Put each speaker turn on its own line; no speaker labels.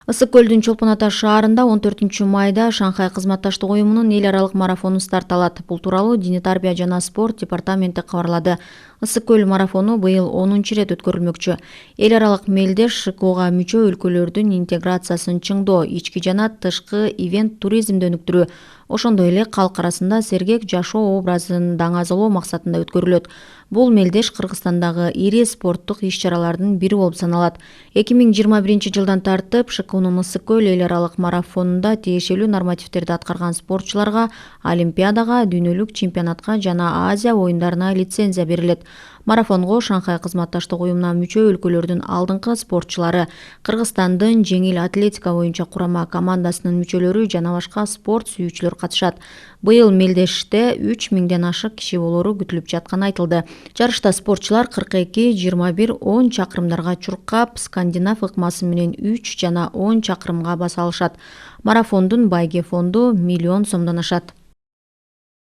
Ысык көлдүн Чолпон Ата шаарында 14-майда Шанхай кызматташтык уюмунун эл аралык марафону старт алат. Бул тууралуу Дене тарбия жана спорт департаменти кабарлады. Ысык көл марафону быйыл 10-чу ирет өткөрүлмөкчү. Эл аралык мелдеш ШКОга мүчө өлкөлөрдүн интеграциясын чыңдоо, ички жана тышкы ивент туризмди өнүктүрүү, ошондой эле калк арасында сергек жашоо образын даңазалоо максатында өткөрүлөт. Бул мелдеш Кыргызстандагы ири спорттук иш-чаралардын бири болуп саналат. 2021-жылдан тартып ШКОнун Ысык көл эл аралык марафонунда тиешелүү нормативдерди аткарган спортчуларга Олимпиадага, дүйнөлүк чемпионатка жана Азия оюндарына лицензия берилет. Марафонго Шанхай кызматташтык уюмуна мүчө өлкөлөрдүн алдыңкы спортчулары, Кыргызстандын жеңил атлетика боюнча курама командасынын мүчөлөрү жана башка спорт сүйүүчүлөр катышат. Быйыл мелдеште 3000ден ашык киши болору күтүлүп жатканы айтылды. Жарышта спортчулар 42, 21, 10 чакырымдарга чуркап, скандинав ыкмасы менен 3 жана 10 чакырымга баса алышат. Марафондун байге фонду 1 000 000 сомдон ашат.